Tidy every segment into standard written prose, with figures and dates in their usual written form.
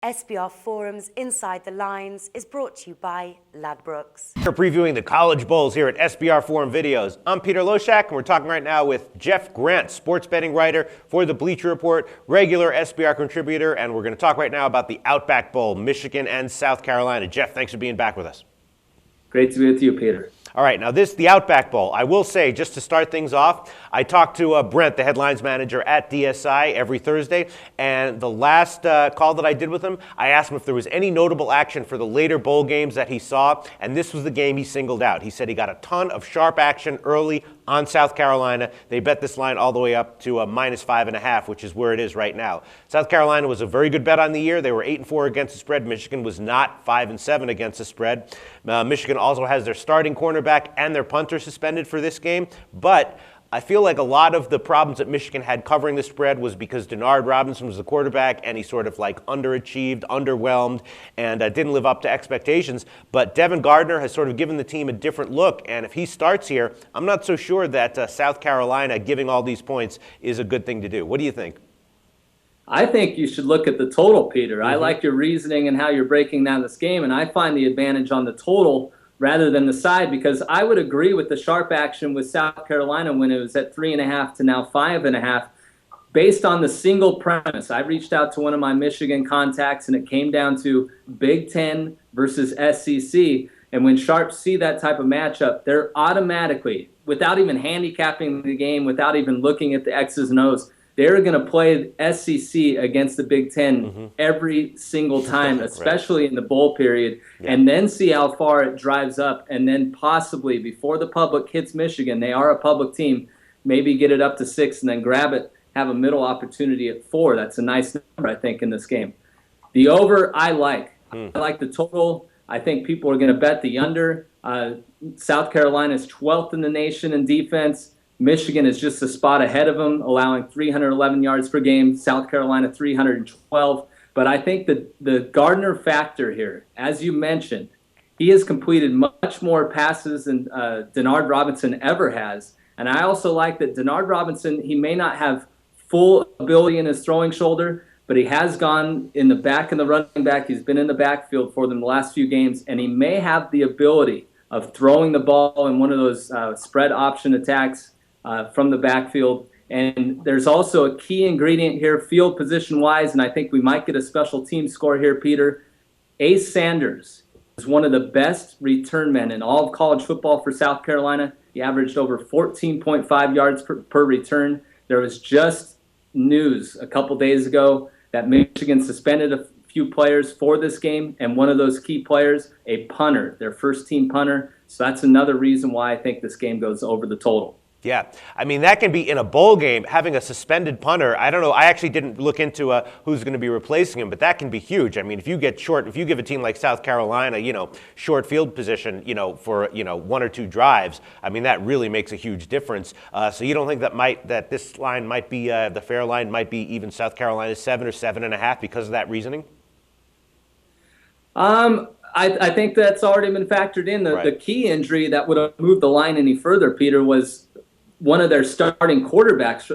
SBRForum's Inside the Lines is brought to you by Ladbrokes. We're previewing the College Bowls here at SBR Forum Videos. I'm Peter Loshak, and we're talking right now with Jeff Grant, sports betting writer for the Bleacher Report, regular SBR contributor, and we're going to talk right now about the Outback Bowl, Michigan and South Carolina. Jeff, thanks for being back with us. Great to be with you, Peter. All right, now the Outback Bowl. I will say, just to start things off, I talk to Brent, the headlines manager at DSI, every Thursday, and the last call that I did with him, I asked him if there was any notable action for the later bowl games that he saw, and this was the game he singled out. He said he got a ton of sharp action early on South Carolina. They bet this line all the way up to -5.5, which is where it is right now. South Carolina was a very good bet on the year. They were 8-4 against the spread. Michigan was not 5-7 against the spread. Michigan also has their starting cornerback and their punter suspended for this game, but I feel like a lot of the problems that Michigan had covering the spread was because Denard Robinson was the quarterback and he sort of like underachieved, underwhelmed, and didn't live up to expectations. But Devin Gardner has sort of given the team a different look, and if he starts here, I'm not so sure that South Carolina giving all these points is a good thing to do. What do you think? I think you should look at the total, Peter. Mm-hmm. I like your reasoning and how you're breaking down this game, and I find the advantage on the total rather than the side, because I would agree with the sharp action with South Carolina when it was at 3.5 to now 5.5, based on the single premise. I reached out to one of my Michigan contacts, and it came down to Big Ten versus SEC. And when sharps see that type of matchup, they're automatically, without even handicapping the game, without even looking at the X's and O's, they're going to play SEC against the Big Ten every single time, especially in the bowl period, and then see how far it drives up, and then possibly before the public hits Michigan, they are a public team, maybe get it up to 6 and then grab it, have a middle opportunity at 4. That's a nice number, I think, in this game. The over, I like. I like the total. I think people are going to bet the under. South Carolina is 12th in the nation in defense. Michigan is just a spot ahead of them, allowing 311 yards per game. South Carolina 312. But I think that the Gardner factor here, as you mentioned, he has completed much more passes than Denard Robinson ever has. And I also like that Denard Robinson, he may not have full ability in his throwing shoulder, but he has gone in the back and the running back. He's been in the backfield for them the last few games, and he may have the ability of throwing the ball in one of those spread option attacks from the backfield. And there's also a key ingredient here, field position-wise, and I think we might get a special team score here, Peter. Ace Sanders is one of the best return men in all of college football for South Carolina. He averaged over 14.5 yards per return. There was just news a couple days ago that Michigan suspended a few players for this game, and one of those key players, a punter, their first-team punter. So that's another reason why I think this game goes over the total. Yeah, I mean, that can be in a bowl game, having a suspended punter. I don't know. I actually didn't look into who's going to be replacing him, but that can be huge. I mean, if you give a team like South Carolina, short field position, for, 1 or 2 drives, I mean, that really makes a huge difference. So you don't think that this line might be, the fair line might be even South Carolina 7 or 7.5 because of that reasoning? I think that's already been factored in. The key injury that would have moved the line any further, Peter, was one of their starting cornerbacks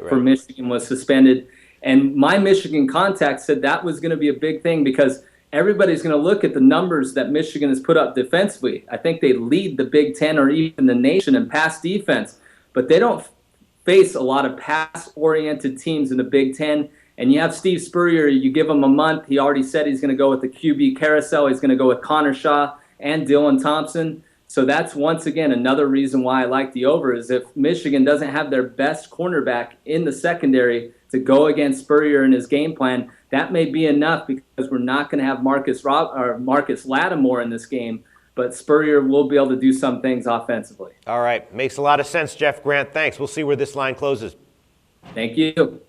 for Michigan was suspended. And my Michigan contact said that was going to be a big thing because everybody's going to look at the numbers that Michigan has put up defensively. I think they lead the Big Ten or even the nation in pass defense, but they don't face a lot of pass-oriented teams in the Big Ten. And you have Steve Spurrier, you give him a month. He already said he's going to go with the QB carousel. He's going to go with Connor Shaw and Dylan Thompson. So that's, once again, another reason why I like the over, is if Michigan doesn't have their best cornerback in the secondary to go against Spurrier in his game plan, that may be enough because we're not going to have Marcus Lattimore in this game, but Spurrier will be able to do some things offensively. All right. Makes a lot of sense, Jeff Grant. Thanks. We'll see where this line closes. Thank you.